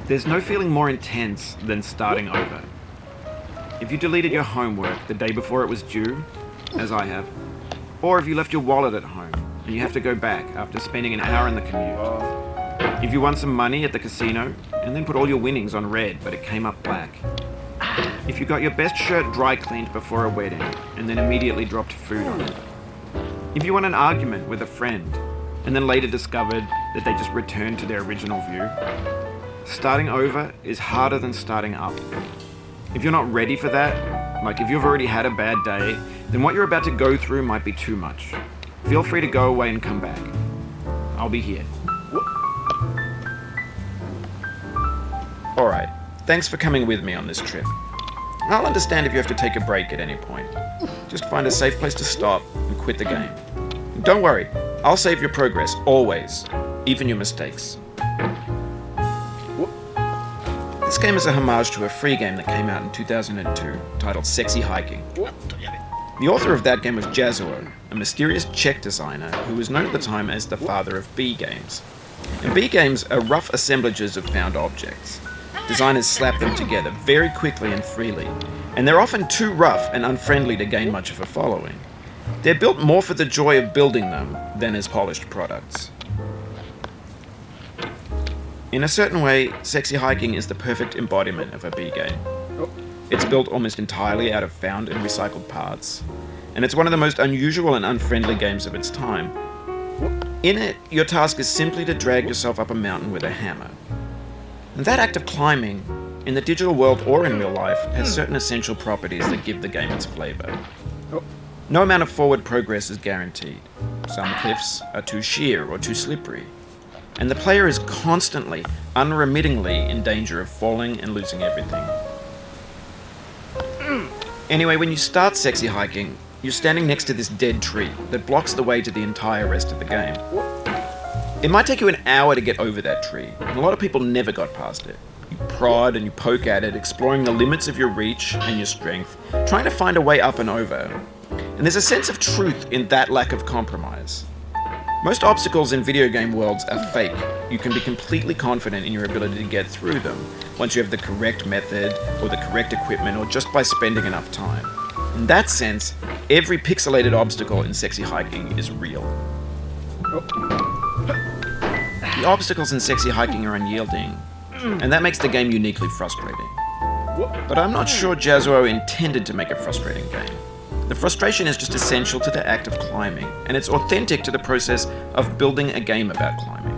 There's no feeling more intense than starting over. If you deleted your homework the day before it was due, as I have, or if you left your wallet at home and you have to go back after spending an hour in the commute. If you won some money at the casino and then put all your winnings on red but it came up black. If you got your best shirt dry cleaned before a wedding and then immediately dropped food on it. If you won an argument with a friend and then later discovered that they just returned to their original view. Starting over is harder than starting up. If you're not ready for that, like if you've already had a bad day, then what you're about to go through might be too much. Feel free to go away and come back. I'll be here. Alright, thanks for coming with me on this trip. I'll understand if you have to take a break at any point. Just find a safe place to stop and quit the game. And don't worry, I'll save your progress, always, even your mistakes. This game is a homage to a free game that came out in 2002, titled Sexy Hiking. The author of that game was Jazuo, a mysterious Czech designer who was known at the time as the father of B games. And B games are rough assemblages of found objects. Designers slap them together very quickly and freely, and they're often too rough and unfriendly to gain much of a following. They're built more for the joy of building them than as polished products. In a certain way, Sexy Hiking is the perfect embodiment of a B game. It's built almost entirely out of found and recycled parts, and it's one of the most unusual and unfriendly games of its time. In it, your task is simply to drag yourself up a mountain with a hammer. And that act of climbing, in the digital world or in real life, has certain essential properties that give the game its flavor. No amount of forward progress is guaranteed. Some cliffs are too sheer or too slippery, and the player is constantly, unremittingly in danger of falling and losing everything. Anyway, when you start Sexy Hiking, you're standing next to this dead tree that blocks the way to the entire rest of the game. It might take you an hour to get over that tree, and a lot of people never got past it. You prod and you poke at it, exploring the limits of your reach and your strength, trying to find a way up and over. And there's a sense of truth in that lack of compromise. Most obstacles in video game worlds are fake. You can be completely confident in your ability to get through them once you have the correct method or the correct equipment or just by spending enough time. In that sense, every pixelated obstacle in Sexy Hiking is real. The obstacles in Sexy Hiking are unyielding, and that makes the game uniquely frustrating. But I'm not sure Jazuo intended to make a frustrating game. The frustration is just essential to the act of climbing, and it's authentic to the process of building a game about climbing.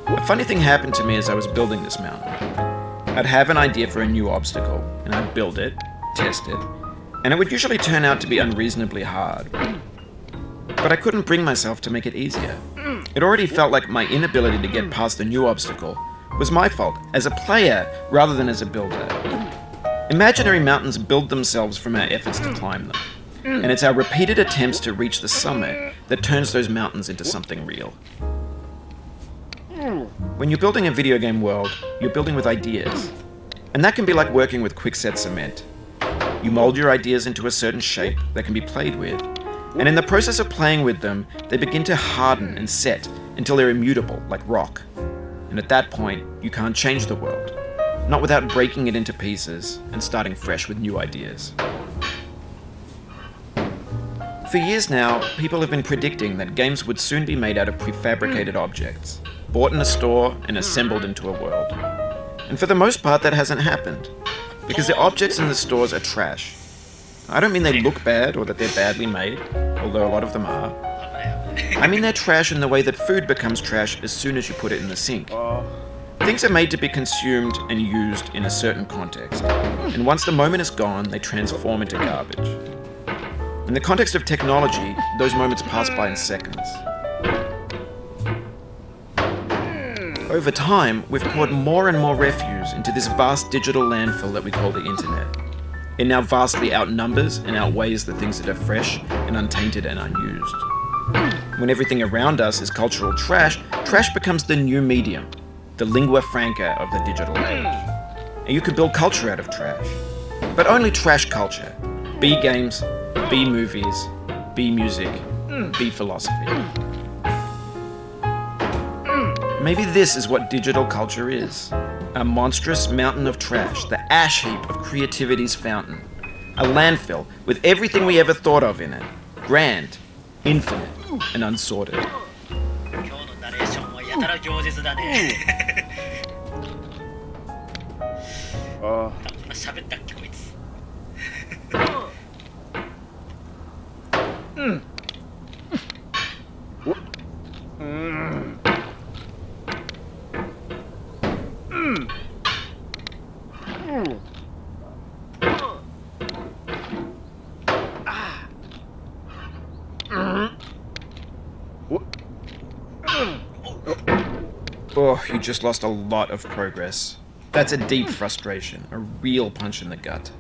A funny thing happened to me as I was building this mountain. I'd have an idea for a new obstacle, and I'd build it, test it, and it would usually turn out to be unreasonably hard. But I couldn't bring myself to make it easier. It already felt like my inability to get past the new obstacle was my fault as a player rather than as a builder. Imaginary mountains build themselves from our efforts to climb them, and it's our repeated attempts to reach the summit that turns those mountains into something real. When you're building a video game world, you're building with ideas, and that can be like working with quickset cement. You mold your ideas into a certain shape that can be played with, and in the process of playing with them, they begin to harden and set until they're immutable, like rock. And at that point, you can't change the world. Not without breaking it into pieces and starting fresh with new ideas. For years now, people have been predicting that games would soon be made out of prefabricated objects, bought in a store and assembled into a world. And for the most part, that hasn't happened, because the objects in the stores are trash. I don't mean they look bad or that they're badly made, although a lot of them are. I mean they're trash in the way that food becomes trash as soon as you put it in the sink. Things are made to be consumed and used in a certain context, and once the moment is gone, they transform into garbage. In the context of technology, those moments pass by in seconds. Over time, we've poured more and more refuse into this vast digital landfill that we call the internet. It now vastly outnumbers and outweighs the things that are fresh and untainted and unused. When everything around us is cultural trash, trash becomes the new medium, the lingua franca of the digital age. And you can build culture out of trash. But only trash culture. B games, B movies, B music, B philosophy. Maybe this is what digital culture is. A monstrous mountain of trash, the ash heap of creativity's fountain. A landfill with everything we ever thought of in it. Grand, infinite, and unsorted. 今日のナレーションはやたら饒舌だね。こんな喋ったっけこいつ。Oh, you just lost a lot of progress. That's a deep frustration, a real punch in the gut.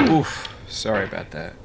Oof, sorry about that.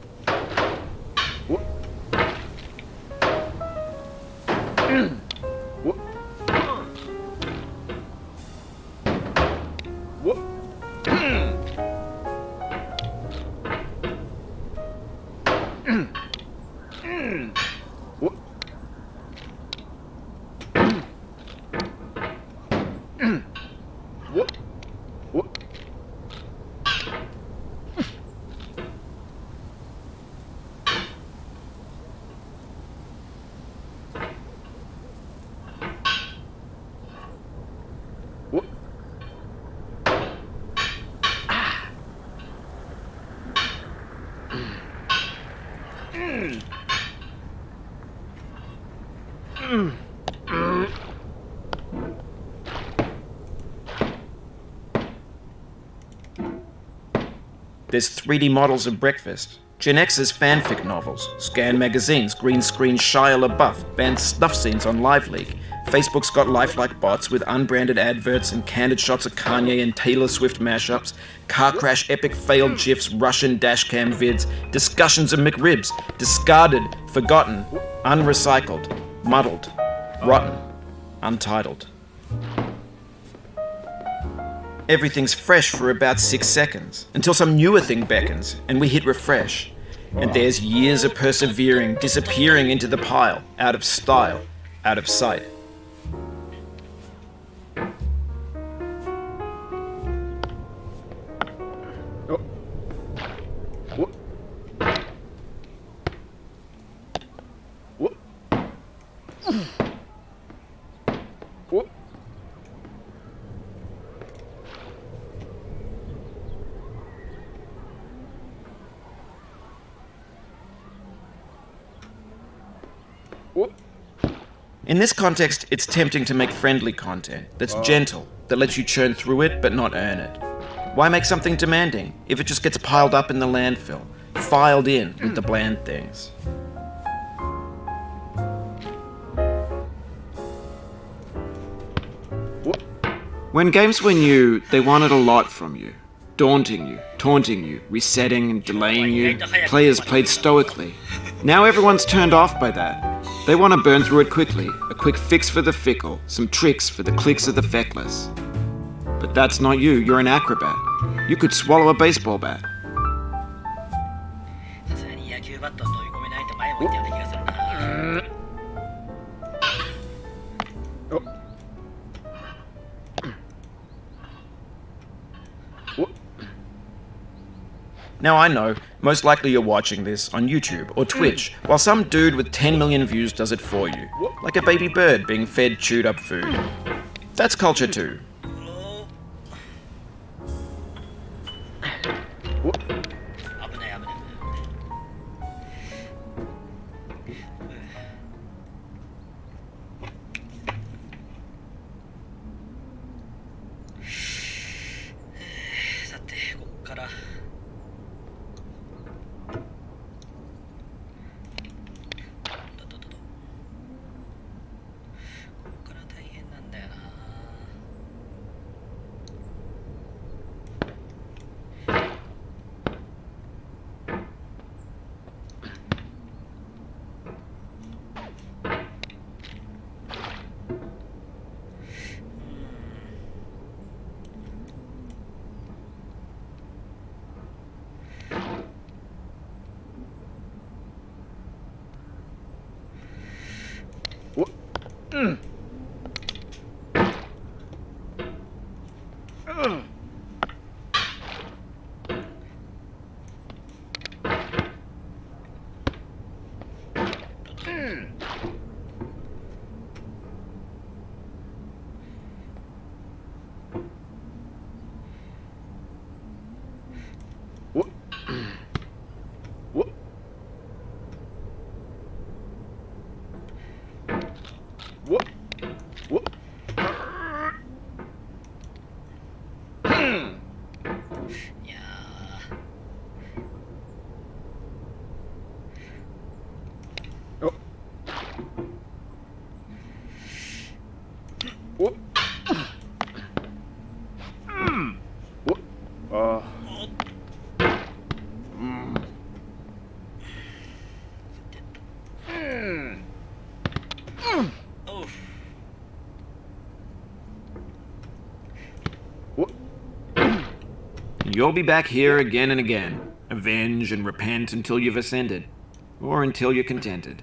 There's 3D models of breakfast, Gen X's fanfic novels, scan magazines, green screen Shia LaBeouf, banned snuff scenes on LiveLeak. Facebook's got lifelike bots with unbranded adverts and candid shots of Kanye and Taylor Swift mashups, car crash epic failed GIFs, Russian dashcam vids, discussions of McRibs, discarded, forgotten, unrecycled, muddled, rotten, untitled. Everything's fresh for about 6 seconds, until some newer thing beckons, and we hit refresh. And there's years of persevering, disappearing into the pile, out of style, out of sight. In this context, it's tempting to make friendly content that's gentle, that lets you churn through it but not earn it. Why make something demanding if it just gets piled up in the landfill, filed in with the bland things? When games were new, they wanted a lot from you. Daunting you, taunting you, resetting and delaying you. Players played stoically. Now everyone's turned off by that. They want to burn through it quickly, a quick fix for the fickle, some tricks for the clicks of the feckless. But that's not you, you're an acrobat. You could swallow a baseball bat. さすがに野球バットは飛び込めないと前も言ったような気がするな。Now I know, most likely you're watching this on YouTube or Twitch, while some dude with 10 million views does it for you, like a baby bird being fed chewed up food. That's culture too. いやおう You'll be back here again and again. Avenge and repent until you've ascended. Or until you're contented.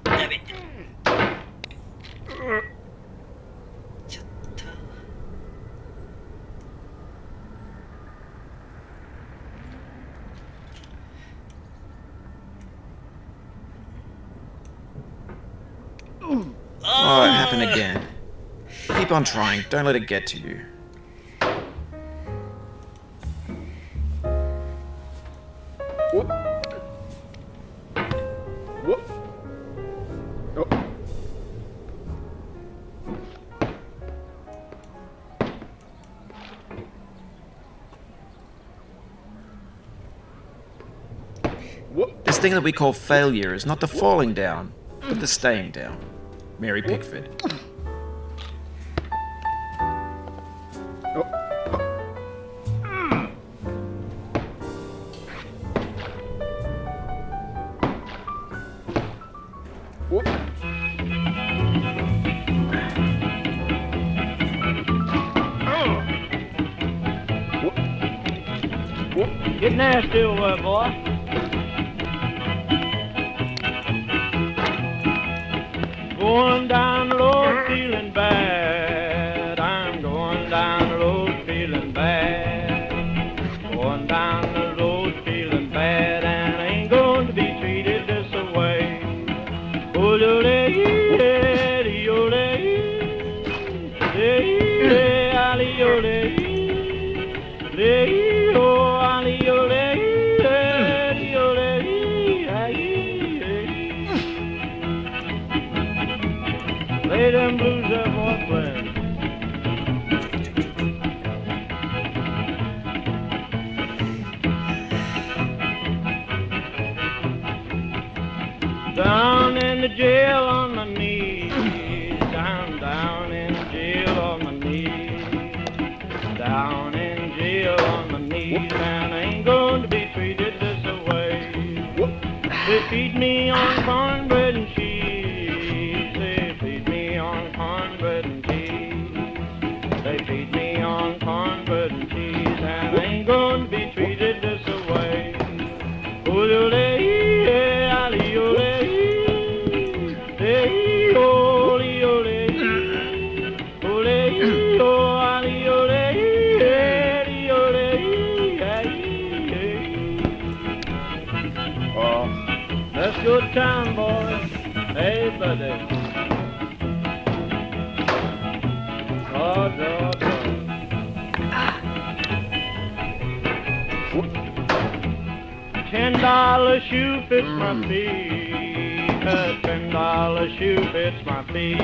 やべちょっと Oh, it happened again. Keep on trying. Don't let it get to you. This thing that we call failure is not the falling down, but the staying down. Mary Pickford. Get nasty over there, boy. Going down the road feeling bad. I'm going down the road feeling bad. Going down the road feeling bad, and I ain't going to be treated this way. Oh, Lay them blues up, boy, playing. Down in the jail on my knees. Down in the jail on my knees. Down in jail on my knees, and I ain't going to be treated this way. They feed me on cornbread and cheese. They feed me on cornbread and cheese. They feed me on cornbread and cheese, and I ain't going to be treated this way. That's good time, boys. Hey, buddy. Oh, $10 shoe fits my feet. $10 shoe fits my feet.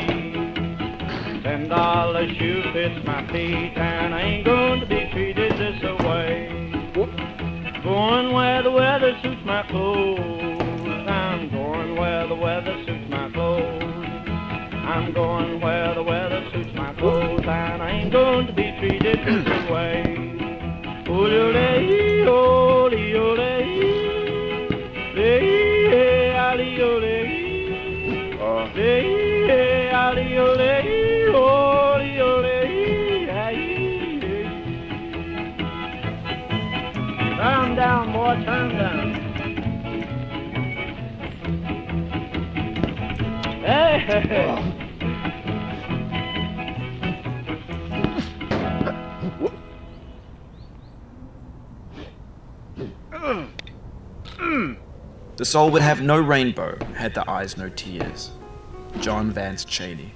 $10 shoe fits my feet, and I ain't going to be treated this way. Going where the weather suits my clothes. I'm going where the weather suits my clothes. I'm going where the weather suits my clothes, and I ain't going to be treated this way. Turn down, boy, turn down. Hey! The soul would have no rainbow, had the eyes no tears. John Vance Cheney.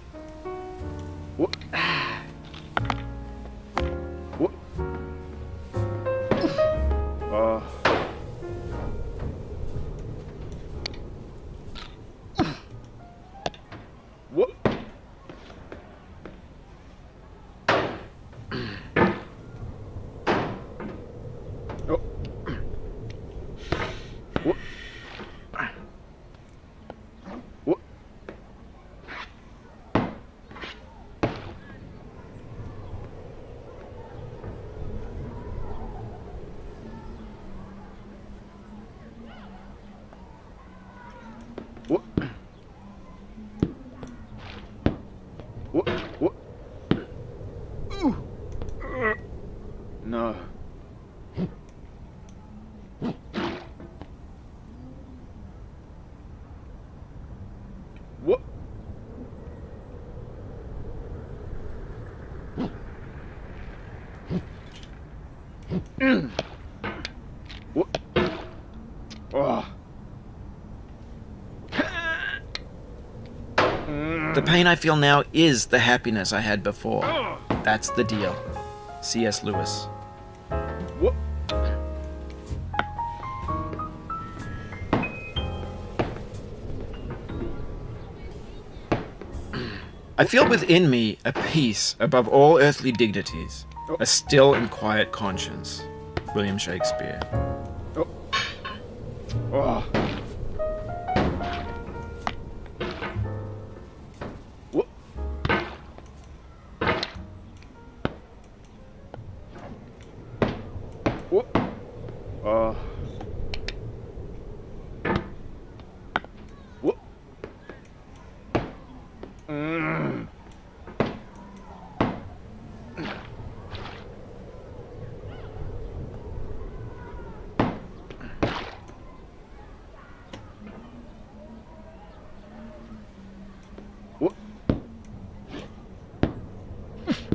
No. What? What? Oh. The pain I feel now is the happiness I had before. That's the deal. C.S. Lewis. What? I feel within me a peace above all earthly dignities, a still and quiet conscience. William Shakespeare. Oh. Oh. What? What? What?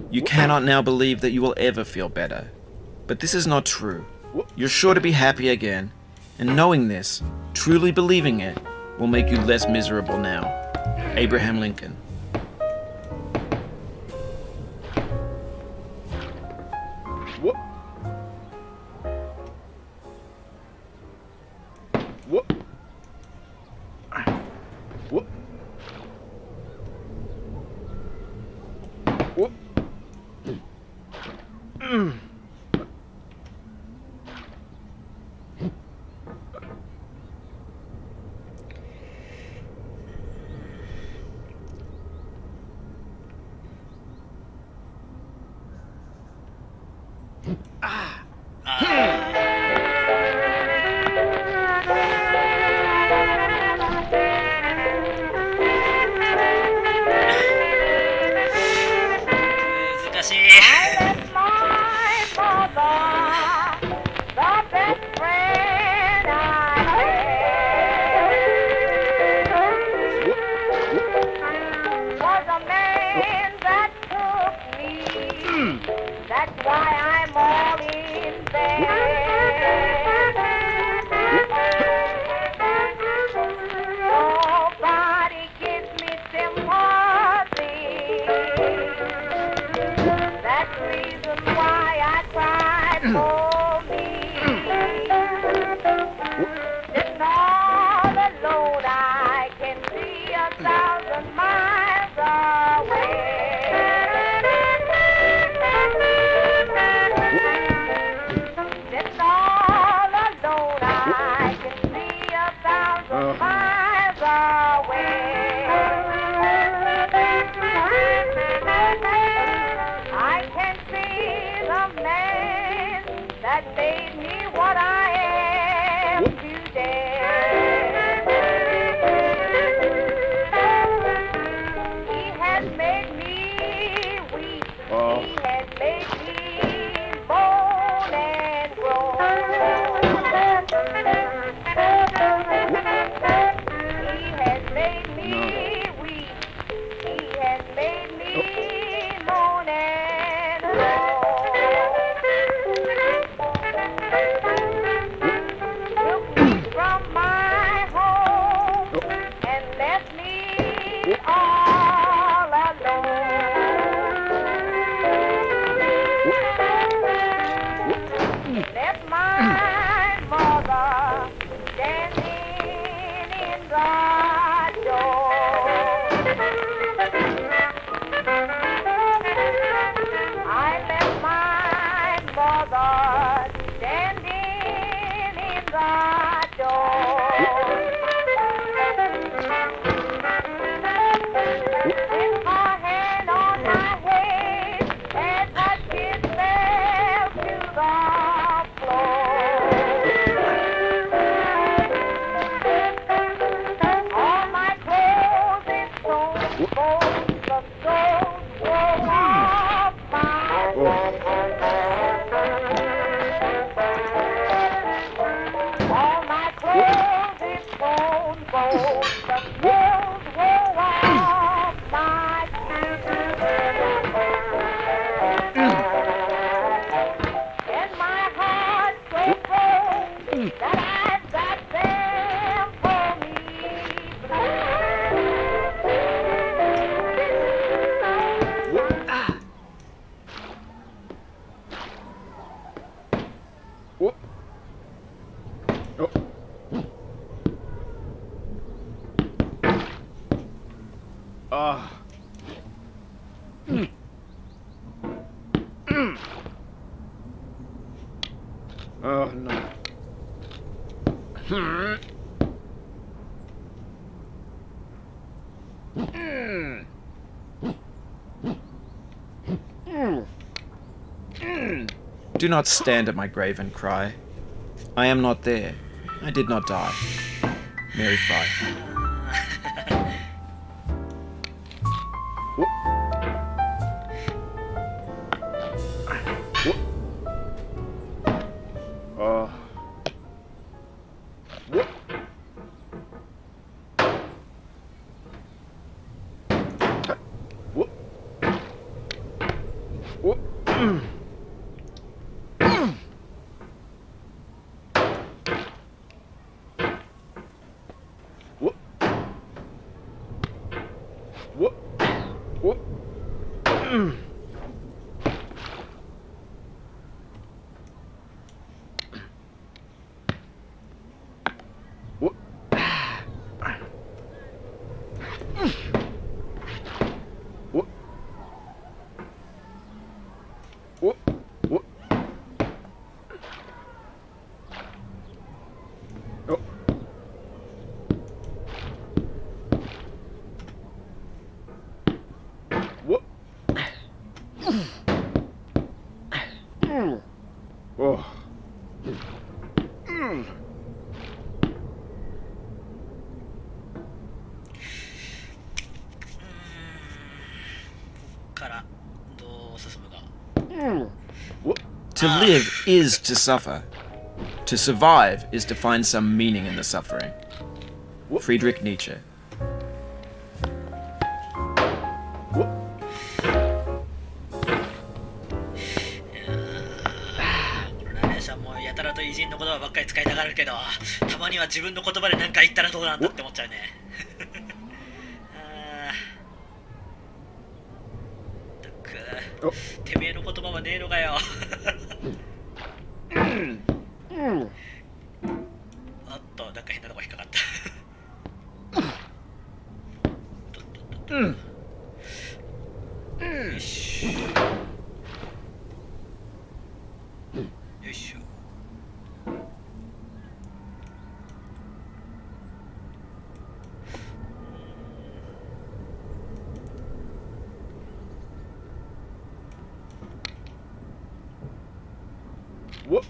You cannot now believe that you will ever feel better. But this is not true. You're sure to be happy again, and knowing this, truly believing it, will make you less miserable now. Abraham Lincoln. What? What? What? What? That's why I'm all in bed. Nobody gives me sympathy. That's the reason why I cried for me. Sitting all alone, I can see 1,000 miles away. That made me what I am today. He has made me weep. He has made me moan and groan. left my mother standing in the door. I left my mother standing in the door. With her hand on my head as her kiss fell to the floor. All my clothes is torn, both the clothes wore off my All my clothes is torn, both the clothes wore off my And my heart so cold that I've got them for me. Whoop. Oh. Ah. Oh no. Do not stand at my grave and cry. I am not there. I did not die. Mary Fry. Whoop. Whoop. Whoop. Whoop. Whoop. Whoop. Whoop. Whoop. Whoop. Whoop. Whoop. Whoop. Oh. Whoop. Oh. Whoop. To live is to suffer. To survive is to find some meaning in the suffering. Friedrich Nietzsche. Whoop. このナレーションもやたらと偉人の言葉ばっかり使いたがるけど、たまには自分の言葉で何か言ったらどうなんだって思っちゃうね。ったく、てめえの言葉はねえのかよ。おっと、なんか変なとこ引っかかった。よし。よいしょ。Whoop.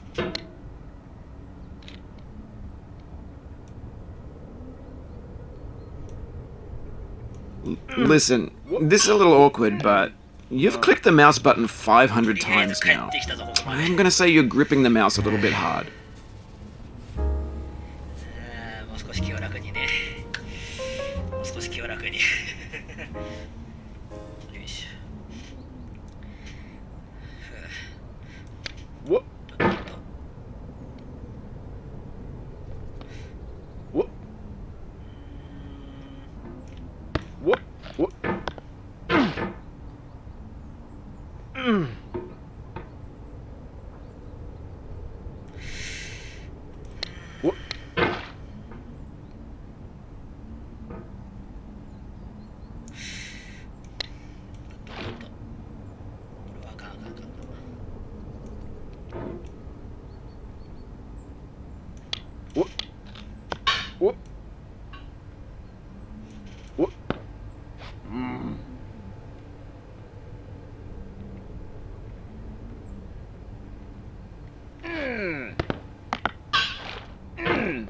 Listen, this is a little awkward, but you've clicked the mouse button 500 times now. I'm gonna say you're gripping the mouse a little bit hard. もう少し気を楽にね。もう少し気を楽に。よいしょ。Whoop. Whoop. Whoop. Whoop. What? What? What? Mm. Mm. Mm.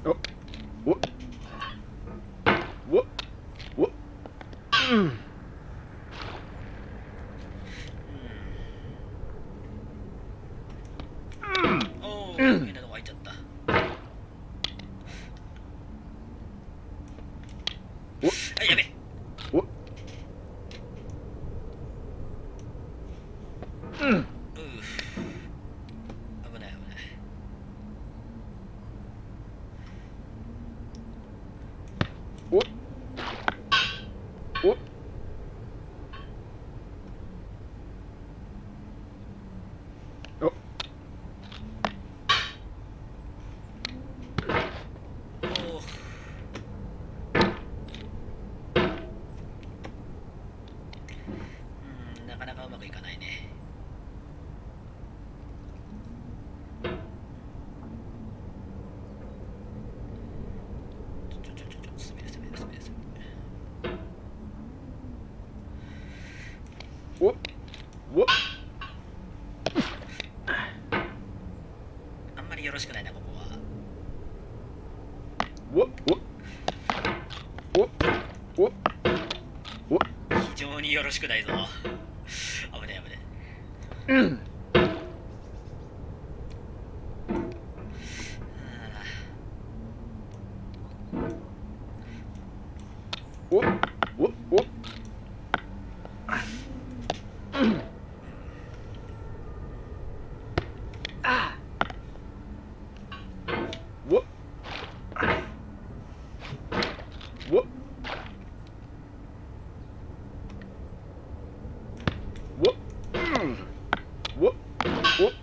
Oh. What? What? What? Mm. おお、変なとこ入っちゃった。あ、やべ。What? Mm. うう、危ない危ない。What? What? Oh. おお。なかなかうまくいかないね。滑る滑る滑る滑る。 What? What? あんまりよろしくないな、ここは。 What? What? What? What? What? 非常によろしくないぞ。危ない危ない。 Mm. What? What? What? Mm. Ah. What? What? What? Mm. What? What?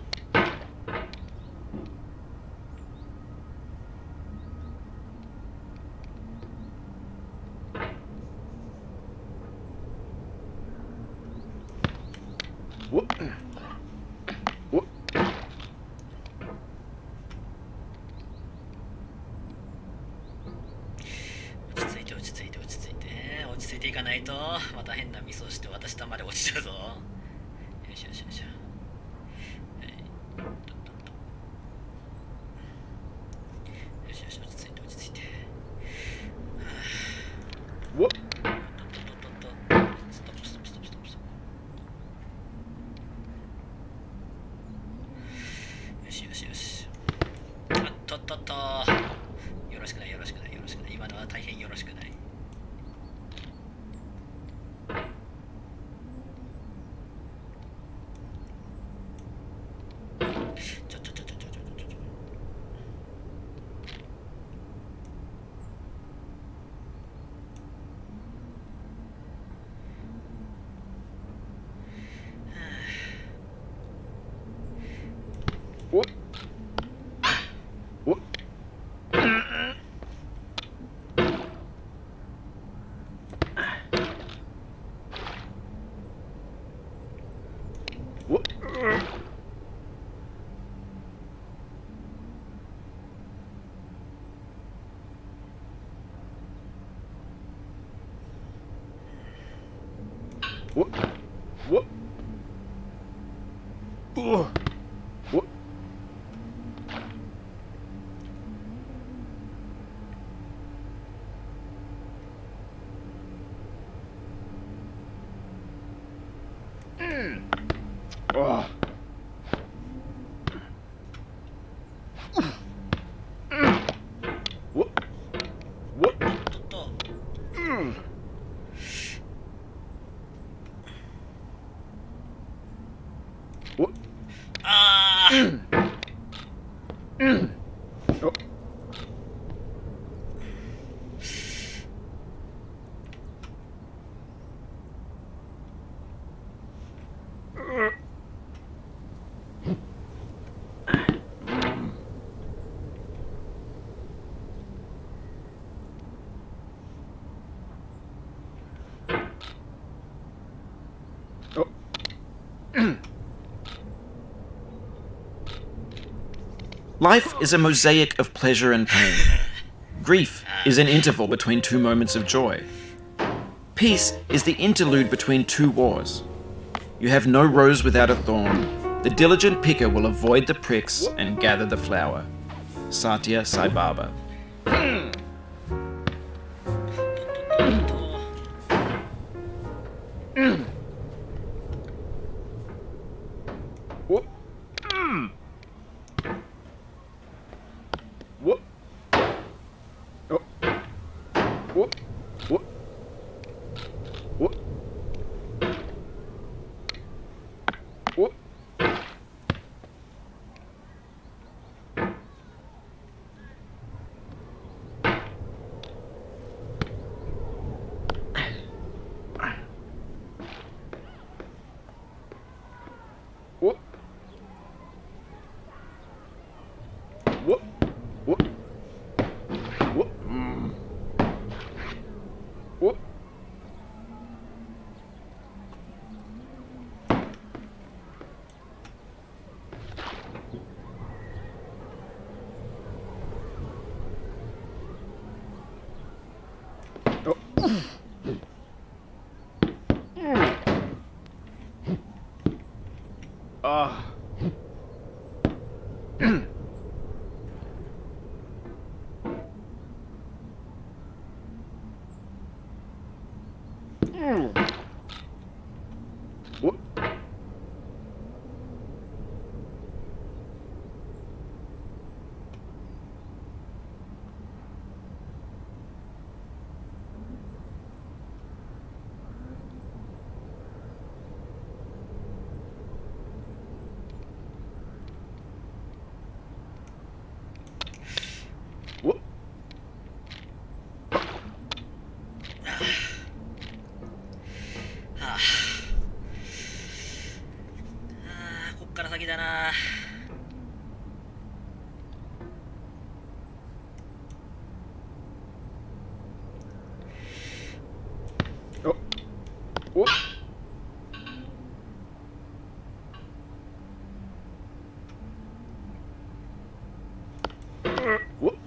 What? What? 落ち着いて落ち着いて落ち着いて落ち着いていかないとまた変なミスをして私たまで落ちちゃうぞ。よしよしよし。はい。よしよし、落ち着いて落ち着いて。 What? ストップストップストップストップストップ。よしよしよし。あっとっとっと。よろしくないよろしくないよろしくない。今のは大変よろしくない。ちょちょちょちょちょちょちょちょ。What? What? What? What? What? Ugh. What? Mm. Oh. What? What? とっと。 Mm. What? ああ。 Mm. Mm. Oh. Life is a mosaic of pleasure and pain. Grief is an interval between two moments of joy. Peace is the interlude between two wars. You have no rose without a thorn. The diligent picker will avoid the pricks and gather the flower. Satya Sai Baba. Whoop. Whoop. Oh. Whoop. Whoop. Whoop. Whoop. Whoop. Whoop. Whoop. Whoop. Whoop. Oh. Ah. Whoop. Whoop. はあ、こっから先だな。Oh. Whoop. Whoop.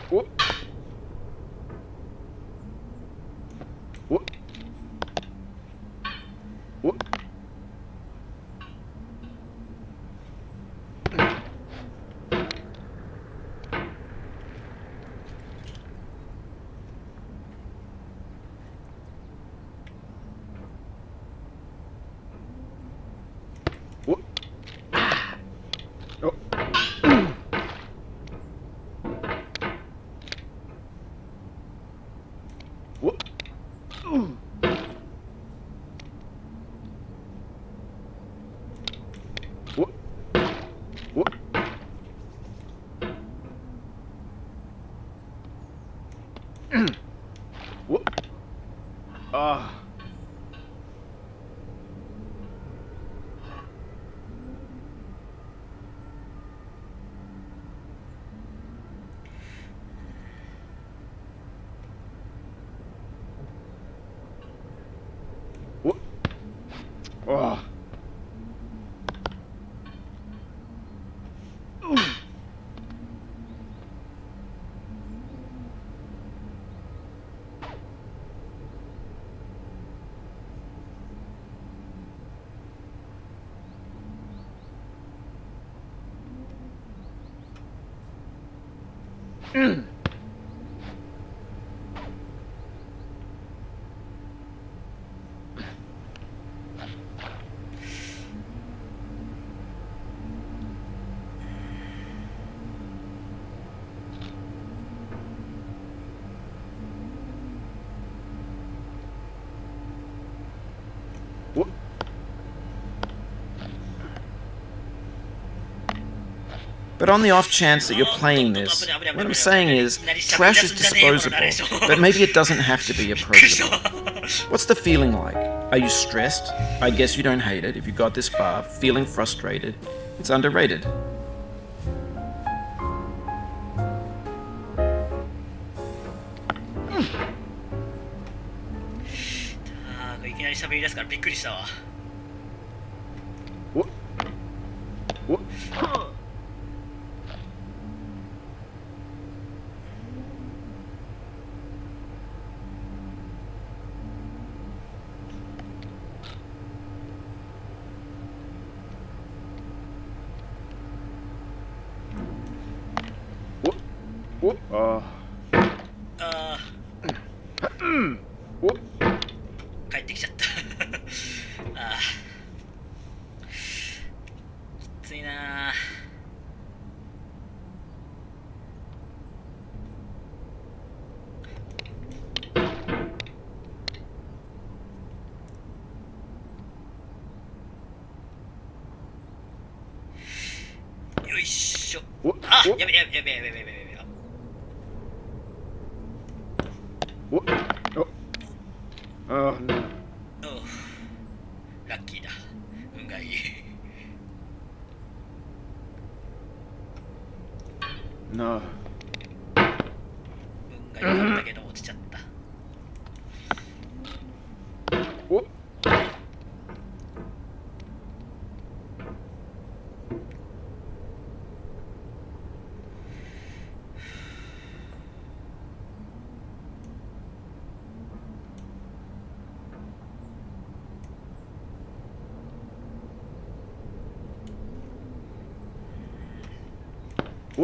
Whoop. Whoop. Whoop. Whoop. Oh. Whoop. Whoop. Whoop. Whoop. Ah. Whoop. Ah. Whoop. But on the off chance that you're playing this, what I'm saying is, trash is disposable, but maybe it doesn't have to be approachable. What's the feeling like? Are you stressed? I guess you don't hate it if you got this far. Feeling frustrated? It's underrated. いきなり喋り出すからびっくりしたわ。Whoop. Whoop. ああお帰ってきちゃったあきついなよいしょおあおやべやべやべやべやべやべおおあおうラッキーだ運がいいなあ運が良かったけど落ちちゃったおお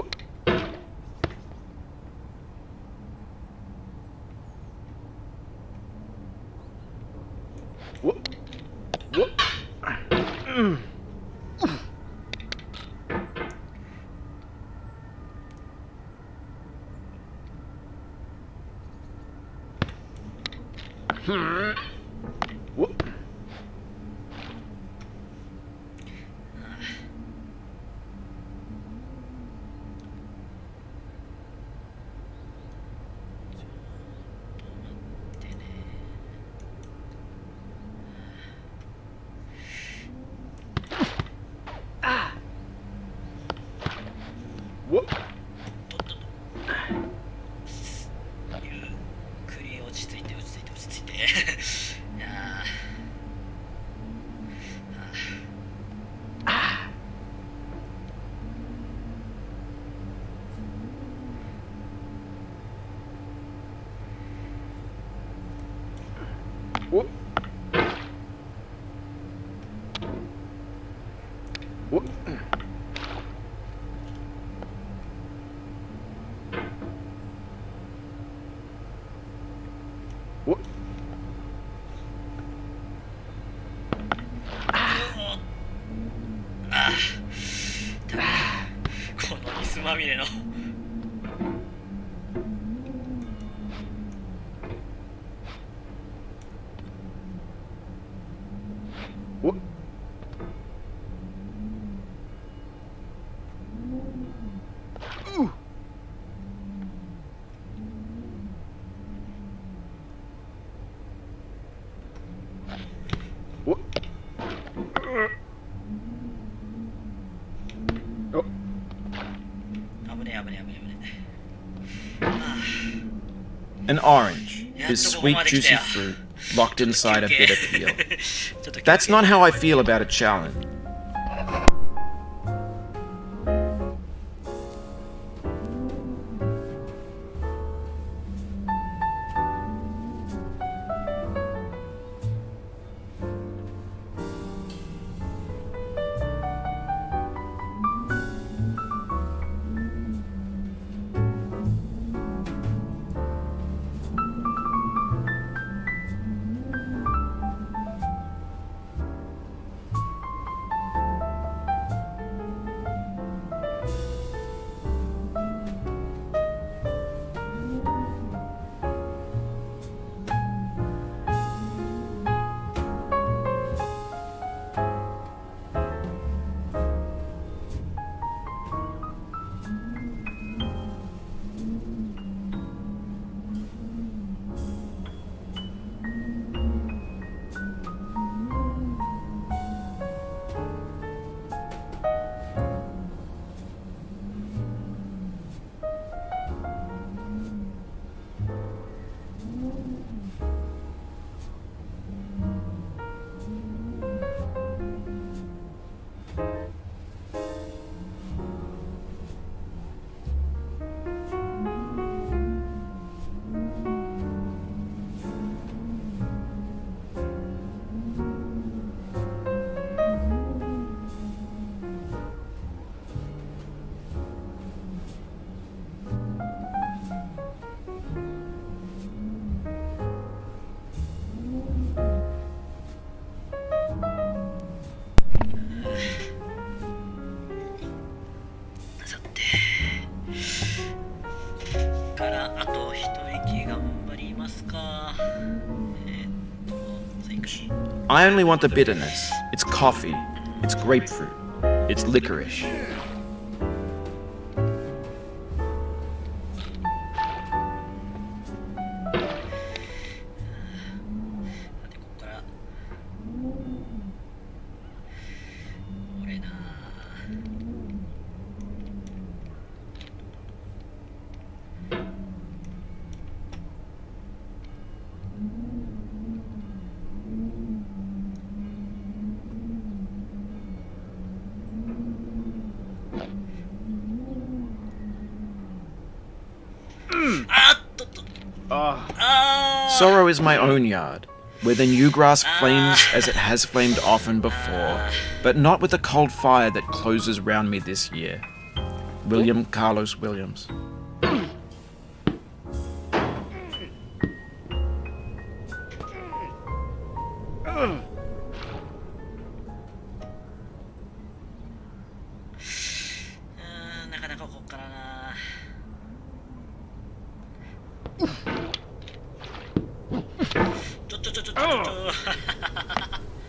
おおうんおおゆっくり落ち着いて落ち着いて落ち着いていやおお おあダメだこのミスまみれのおおお危ねえ危ねえ危ねえ危ねえ An orange Yeah, is it's a sweet, woman juicy there. fruit locked inside a bitter peel. ちょっと That's not how I feel about a challenge. orange. I only want the bitterness. It's coffee. It's grapefruit. It's licorice. さてここから俺なあっとっと Ah. あー Sorrow is my own yard, where the new grass flames as it has flamed often before, but not with the cold fire that closes round me this year. William Carlos Williams. Mm, なかなかここからなちょ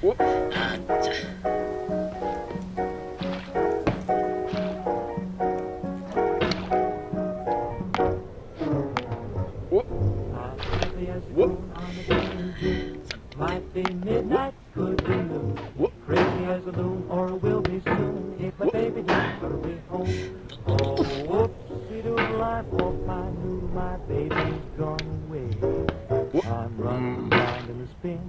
Whoop. あっちゃ Whoop. Whoop. Might be midnight, could be noon. Whoop. Crazy as a loon, or will be soon. If my baby don't hurry home. Oh, whoopsie doodle, I'm off my noodle, my baby's gone away. I'm running round in a spin.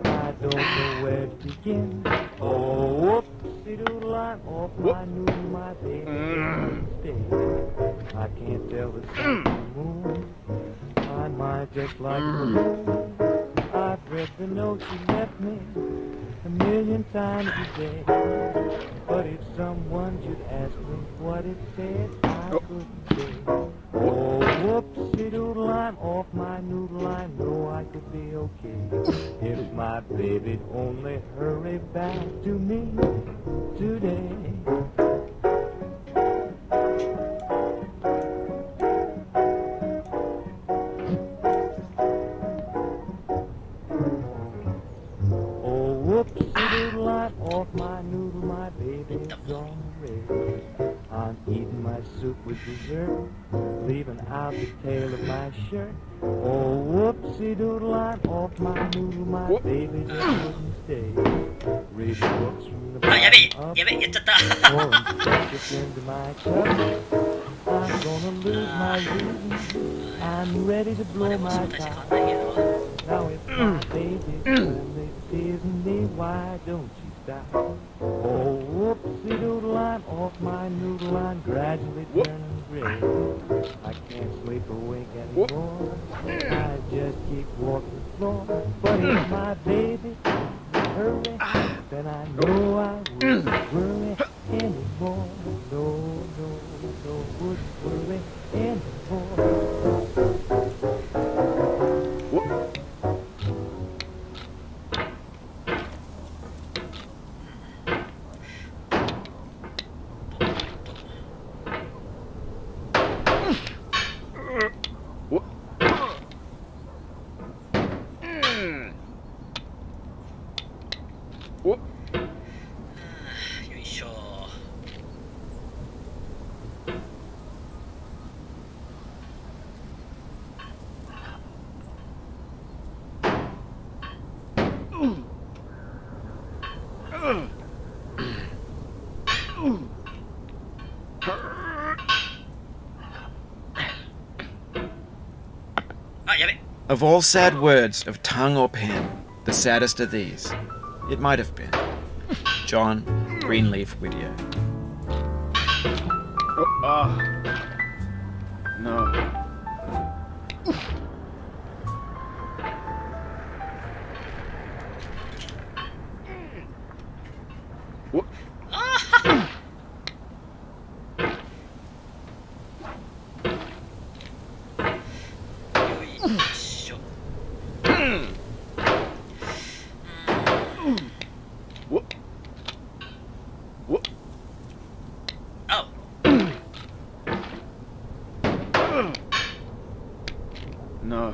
I don't know where to begin. Oh, whoopsie doodle, I'm off my noodle, my baby's gone stay. I can't tell the sun from the moon. I might just like a balloon. I've read the note she left me 1,000,000 times a day. But if someone should ask me what it said, I couldn't say. Oh, whoopsie doodle, I'm off my noodle. I know I could be okay if my baby'd only hurry back to me today. Whoopsie-doodle, I'm off my noodle, my baby's gone away. I'm eating my soup with dessert, leaving out the tail of my shirt. Oh, whoopsie-doodle, I'm off my noodle, my baby just wouldn't stay. Read books from the あやべえ bottom up, やべえやっちゃった pouring ketchup into my cup. I'm gonna lose my reason, I'm ready to まあ blow でもそ my う大して変わ top. んないけど Now if my baby's only teasing me, why don't you stop? Oh, whoopsie-doodle, I'm off my noodle, I'm gradually turning gray. I can't sleep or wake anymore, I just keep walking the floor. But if my baby hurry, then I know I wouldn't worry anymore. No, no, no, wouldn't worry anymore. Whoop. Whoop. よいしょ あやべ Of all sad words of tongue or pen, the saddest are these. It might have been. John Greenleaf Whittier. Oh, ah. No. Whoop. よいしょ Whoop. Whoop. あ No.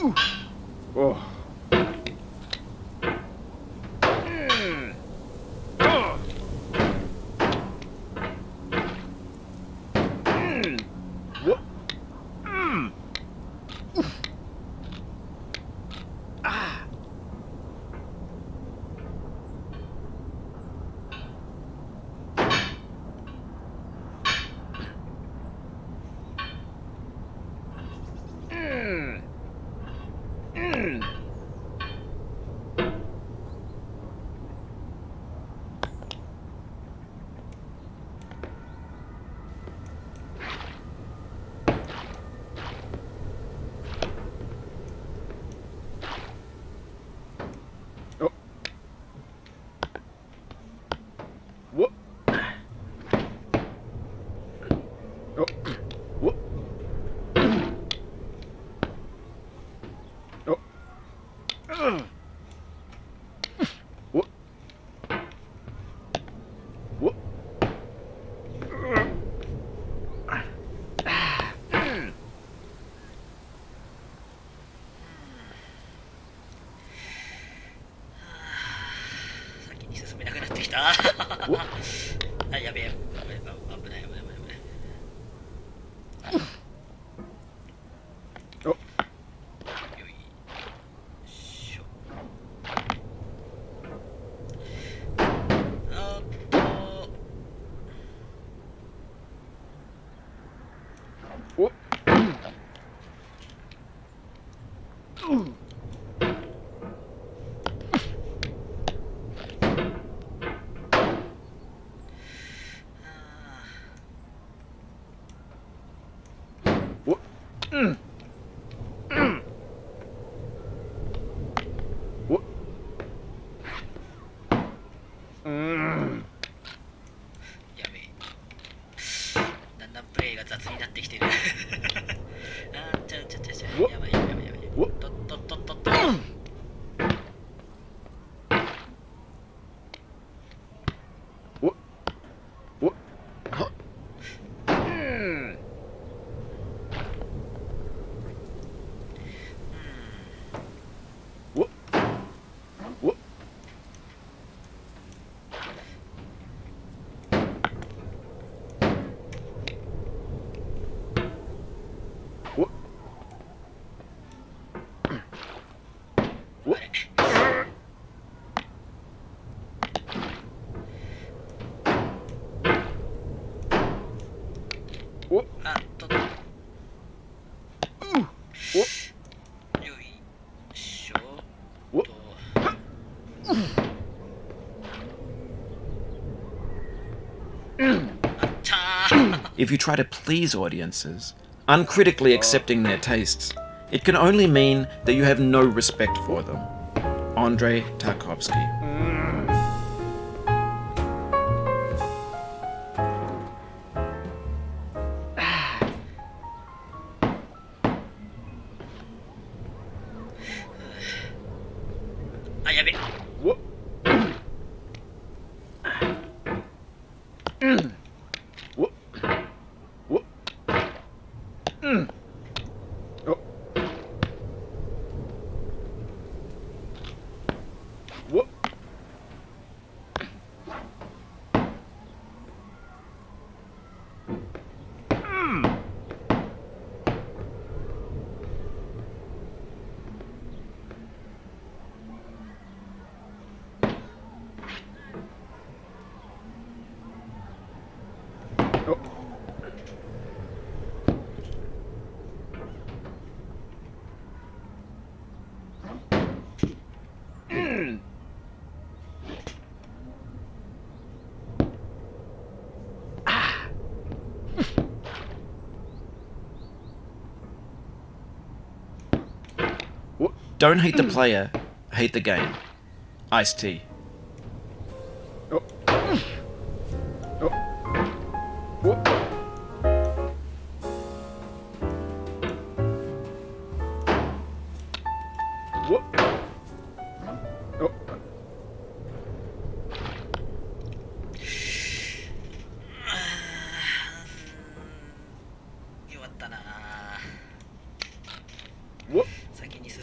Oh. What? Oh. What? Oh. What? Oh. What? What?先に進めなくなってきた。おあ、やべえ、危ない危ない危ない危ない。Oh. よいしょ。あっと、 What? What? What? やべえ。だんだんプレイが雑になってきてる。あー、ちゃおやばいやばいやばいやばい。おとっとっとっとっと。What? What? What? What? What? あれ。What? あ、とっと。よ What? いしょ。 What? と。あっちゃー。 If you try to please audiences, uncritically accepting their tastes, it can only mean that you have no respect for them. Andrei Tarkovsky. あ、やべえ。 What? What? What? Oh. What? Oh. What? Don't hate the player, hate the game. Ice-T. Oh. Oh. What? What? Oh. 弱ったな。 What? 先に進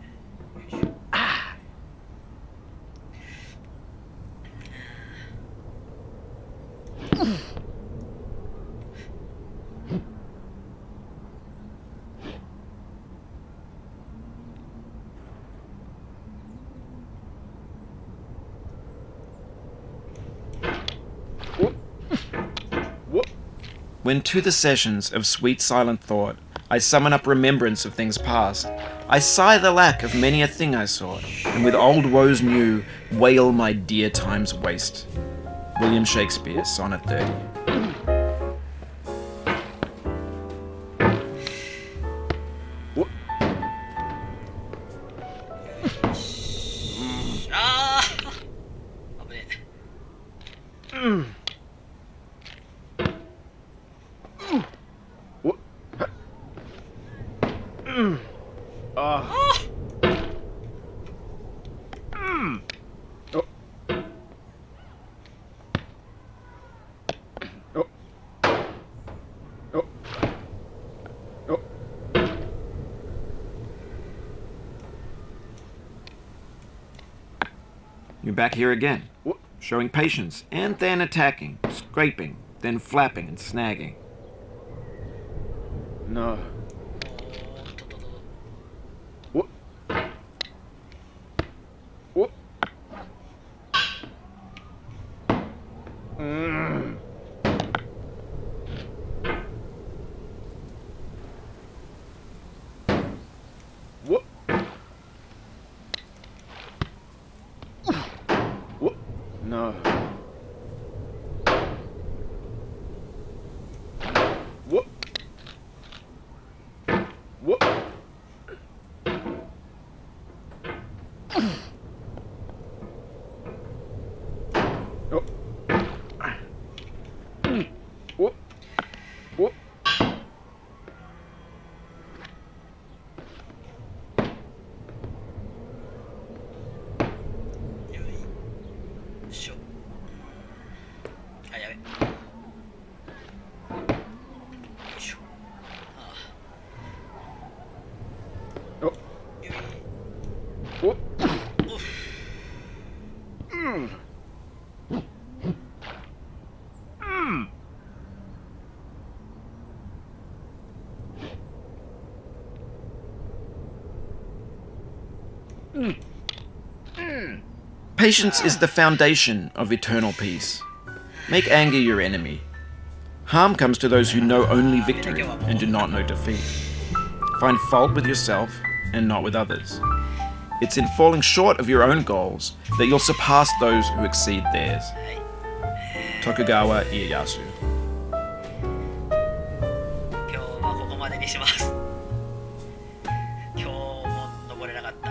When to the sessions of sweet silent thought I summon up remembrance of things past, I sigh the lack of many a thing I sought, and with old woes new wail my dear time's waste. William Shakespeare, Sonnet 30. You're back here again, showing patience, and then attacking, scraping, then flapping and snagging. No. What? What? What? What? No. What? What? Oh. What? What? Oh. What? Patience is the foundation of eternal peace. Make anger your enemy. Harm comes to those who know only victory and do not know defeat. Find fault with yourself and not with others. It's in falling short of your own goals that you'll surpass those who exceed theirs. Tokugawa Ieyasu. 今日はここまでにします。今日も登れなかった。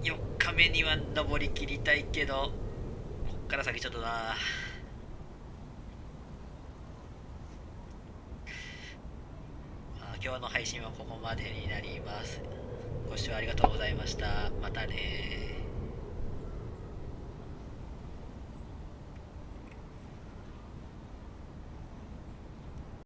4日目には登りきりたいけど、こっから先ちょっとな。今日の配信はここまでになります。ご視聴ありがとうございました。またね。